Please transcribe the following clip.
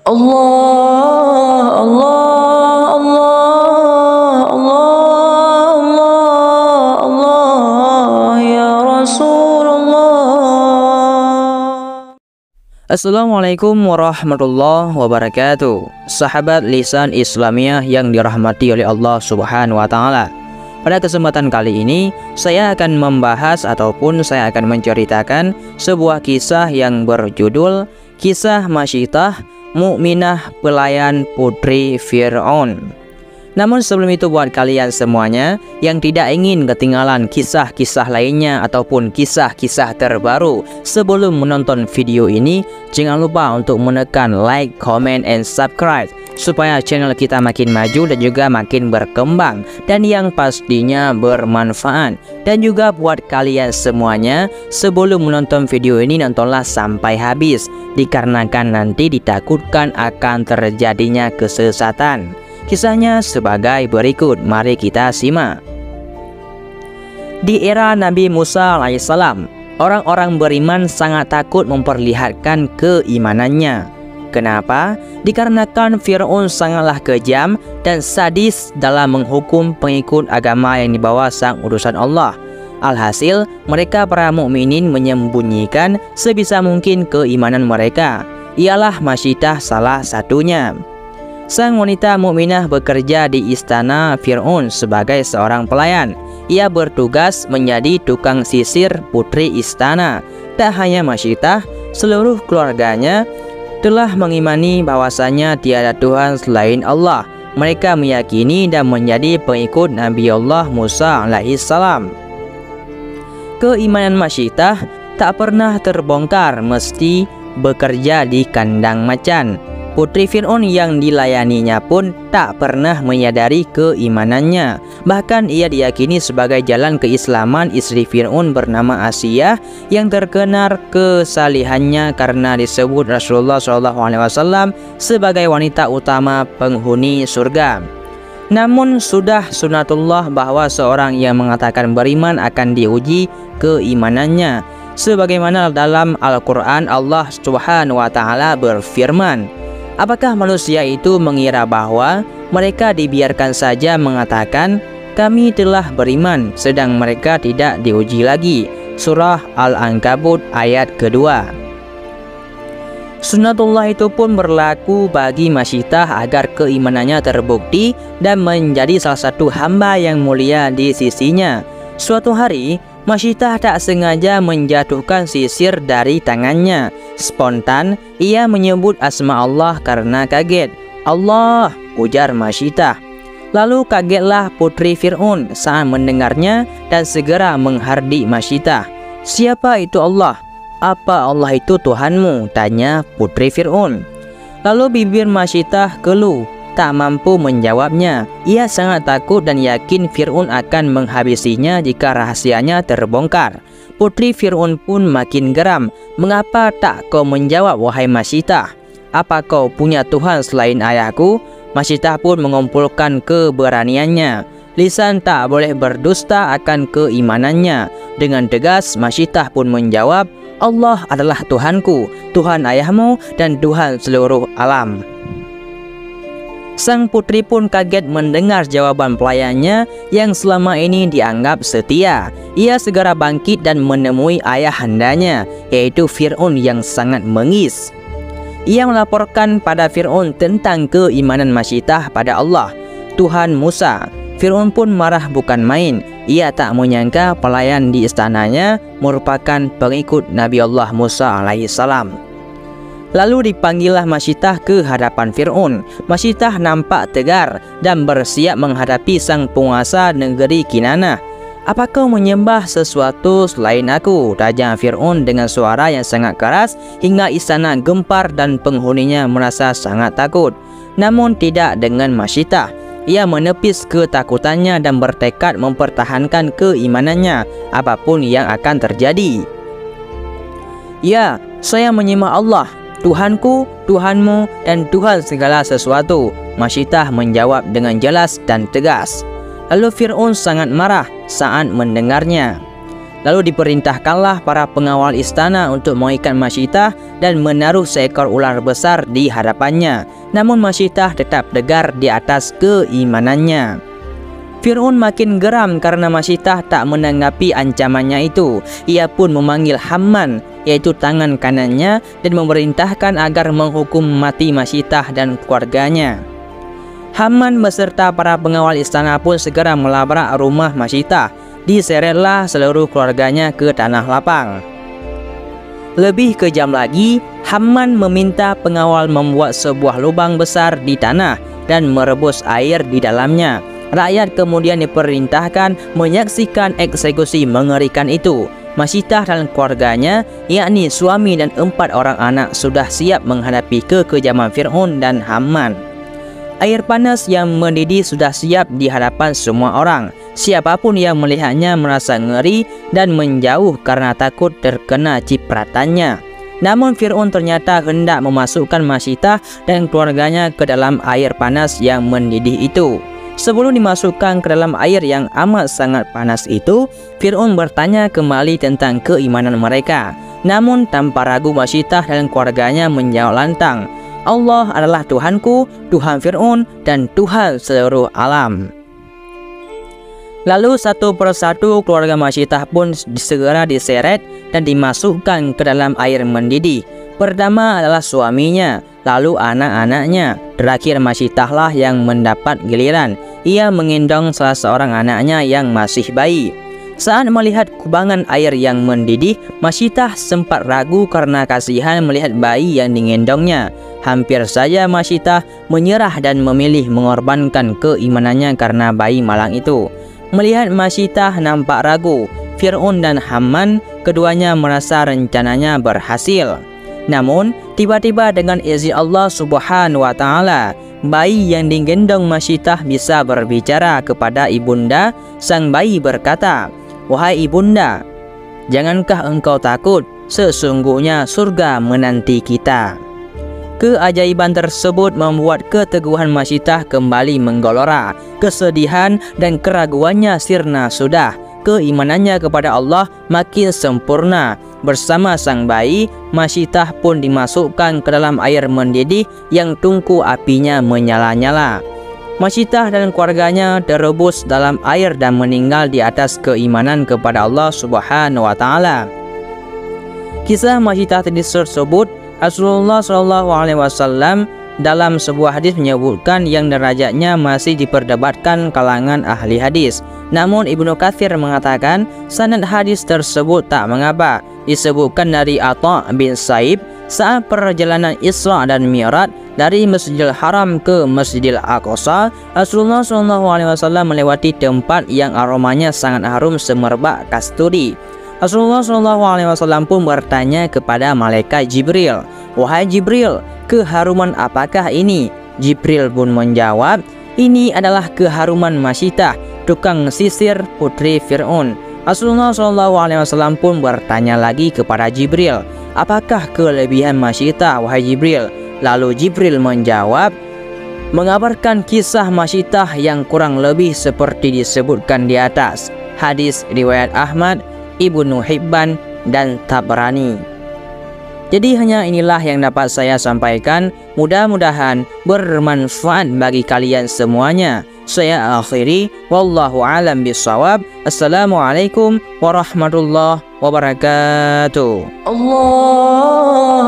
Allah, Allah, Allah, Allah, Allah, Allah, ya Rasulullah. Assalamualaikum warahmatullahi wabarakatuh. Sahabat Lisan Islamiyah yang dirahmati oleh Allah Subhanahu wa Ta'ala. Pada kesempatan kali ini, saya akan membahas ataupun saya akan menceritakan sebuah kisah yang berjudul Kisah Masyitah, Mukminah Pelayan Putri Fir'aun. Namun sebelum itu, buat kalian semuanya yang tidak ingin ketinggalan kisah-kisah lainnya ataupun kisah-kisah terbaru sebelum menonton video ini, jangan lupa untuk menekan like, comment, and subscribe supaya channel kita makin maju dan juga makin berkembang dan yang pastinya bermanfaat. Dan juga buat kalian semuanya, sebelum menonton video ini nontonlah sampai habis, dikarenakan nanti ditakutkan akan terjadinya kesesatan. Kisahnya sebagai berikut, mari kita simak. Di era Nabi Musa alaihissalam, orang-orang beriman sangat takut memperlihatkan keimanannya. Kenapa? Dikarenakan Fir'aun sangatlah kejam dan sadis dalam menghukum pengikut agama yang dibawa sang utusan Allah. Alhasil, mereka para mukminin menyembunyikan sebisa mungkin keimanan mereka. Ialah Masyitah salah satunya. Sang wanita mukminah bekerja di istana Fir'aun sebagai seorang pelayan. Ia bertugas menjadi tukang sisir putri istana. Tak hanya Masyitah, seluruh keluarganya telah mengimani bahwasanya tiada Tuhan selain Allah. Mereka meyakini dan menjadi pengikut Nabi Allah Musa alaihissalam. Keimanan Masyitah tak pernah terbongkar meski bekerja di kandang macan. Putri Fir'aun yang dilayaninya pun tak pernah menyadari keimanannya. Bahkan ia diyakini sebagai jalan keislaman istri Fir'aun bernama Asiyah yang terkenal kesalihannya karena disebut Rasulullah SAW sebagai wanita utama penghuni surga. Namun sudah sunatullah bahwa seorang yang mengatakan beriman akan diuji keimanannya. Sebagaimana dalam Al-Quran Allah Subhanahu wa Ta'ala berfirman, apakah manusia itu mengira bahwa mereka dibiarkan saja mengatakan kami telah beriman sedang mereka tidak diuji lagi? Surah Al-Ankabut ayat kedua. Sunnatullah itu pun berlaku bagi Masyitah agar keimanannya terbukti dan menjadi salah satu hamba yang mulia di sisinya. Suatu hari, Masyitah tak sengaja menjatuhkan sisir dari tangannya. Spontan, ia menyebut asma Allah karena kaget. Allah, ujar Masyitah. Lalu kagetlah putri Fir'aun saat mendengarnya dan segera menghardik Masyitah. Siapa itu Allah? Apa Allah itu Tuhanmu? Tanya putri Fir'aun. Lalu bibir Masyitah keluh, tak mampu menjawabnya. Ia sangat takut dan yakin Fir'aun akan menghabisinya jika rahasianya terbongkar. Putri Fir'aun pun makin geram. Mengapa tak kau menjawab, wahai Masyitah? Apa kau punya Tuhan selain ayahku? Masyitah pun mengumpulkan keberaniannya. Lisan tak boleh berdusta akan keimanannya. Dengan tegas Masyitah pun menjawab, Allah adalah Tuhanku, Tuhan ayahmu, dan Tuhan seluruh alam. Sang putri pun kaget mendengar jawaban pelayannya yang selama ini dianggap setia. Ia segera bangkit dan menemui ayahandanya, yaitu Fir'aun yang sangat mengis. Ia melaporkan pada Fir'aun tentang keimanan Masyitah pada Allah, Tuhan Musa. Fir'aun pun marah bukan main. Ia tak menyangka pelayan di istananya merupakan pengikut Nabi Allah Musa alaihissalam. Lalu dipanggillah Masyitah ke hadapan Fir'aun. Masyitah nampak tegar dan bersiap menghadapi sang penguasa negeri Kinanah. Apa kau menyembah sesuatu selain aku? Tanya Fir'aun dengan suara yang sangat keras hingga istana gempar dan penghuninya merasa sangat takut. Namun tidak dengan Masyitah. Ia menepis ketakutannya dan bertekad mempertahankan keimanannya apapun yang akan terjadi. Ya, saya menyembah Allah, Tuhanku, Tuhanmu, dan Tuhan segala sesuatu. Masyitah menjawab dengan jelas dan tegas. Lalu Fir'aun sangat marah saat mendengarnya. Lalu diperintahkanlah para pengawal istana untuk mengikat Masyidah dan menaruh seekor ular besar di hadapannya. Namun Masyidah tetap tegar di atas keimanannya. Fir'aun makin geram karena Masyidah tak menanggapi ancamannya itu. Ia pun memanggil Haman, yaitu tangan kanannya, dan memerintahkan agar menghukum mati Masyidah dan keluarganya. Haman beserta para pengawal istana pun segera melabrak rumah Masyidah. Diseretlah seluruh keluarganya ke tanah lapang. Lebih kejam lagi, Haman meminta pengawal membuat sebuah lubang besar di tanah dan merebus air di dalamnya. Rakyat kemudian diperintahkan menyaksikan eksekusi mengerikan itu. Masyidah dan keluarganya, yakni suami dan 4 orang anak, sudah siap menghadapi kekejaman Fir'aun dan Haman. Air panas yang mendidih sudah siap di hadapan semua orang. Siapapun yang melihatnya merasa ngeri dan menjauh karena takut terkena cipratannya. Namun Fir'aun ternyata hendak memasukkan Masyidah dan keluarganya ke dalam air panas yang mendidih itu. Sebelum dimasukkan ke dalam air yang amat sangat panas itu, Fir'aun bertanya kembali tentang keimanan mereka. Namun tanpa ragu Masyidah dan keluarganya menjawab lantang, Allah adalah Tuhanku, Tuhan Fir'aun, dan Tuhan seluruh alam. Lalu satu persatu keluarga Masyidah pun segera diseret dan dimasukkan ke dalam air mendidih. Pertama adalah suaminya, lalu anak-anaknya. Terakhir Masyidah lah yang mendapat giliran. Ia menggendong salah seorang anaknya yang masih bayi. Saat melihat kubangan air yang mendidih, Masyidah sempat ragu karena kasihan melihat bayi yang digendongnya. Hampir saja Masyidah menyerah dan memilih mengorbankan keimanannya karena bayi malang itu. Melihat Masyidah nampak ragu, Fir'aun dan Haman keduanya merasa rencananya berhasil. Namun, tiba-tiba dengan izin Allah Subhanahu wa Ta'ala, bayi yang digendong Masyidah bisa berbicara kepada ibunda. Sang bayi berkata, "Wahai ibunda, jangankah engkau takut? Sesungguhnya surga menanti kita." Keajaiban tersebut membuat keteguhan Masyidah kembali menggelora. Kesedihan dan keraguannya sirna sudah. Keimanannya kepada Allah makin sempurna. Bersama sang bayi, Masyidah pun dimasukkan ke dalam air mendidih yang tungku apinya menyala-nyala. Masyidah dan keluarganya terrebus dalam air dan meninggal di atas keimanan kepada Allah Subhanahu wa Ta'ala. Kisah Masyidah tersebut Rasulullah SAW dalam sebuah hadis menyebutkan yang derajatnya masih diperdebatkan kalangan ahli hadis. Namun Ibnu Katsir mengatakan sanad hadis tersebut tak mengapa. Disebutkan dari Atha bin Sa'ib saat perjalanan Isra dan Mi'raj dari Masjidil Haram ke Masjidil Aqsa, Rasulullah SAW melewati tempat yang aromanya sangat harum semerbak kasturi. Rasulullah SAW pun bertanya kepada malaikat Jibril, "Wahai Jibril, keharuman apakah ini?" Jibril pun menjawab, "Ini adalah keharuman Masyidah, tukang sisir putri Fir'aun." Rasulullah SAW pun bertanya lagi kepada Jibril, "Apakah kelebihan Masyidah, wahai Jibril?" Lalu Jibril menjawab, mengabarkan kisah Masyidah yang kurang lebih seperti disebutkan di atas. Hadis riwayat Ahmad, Ibnu Hibban, dan Tabrani. Jadi hanya inilah yang dapat saya sampaikan. Mudah-mudahan bermanfaat bagi kalian semuanya. Saya akhiri, wallahu alam bisawab. Assalamualaikum warahmatullahi wabarakatuh. Allah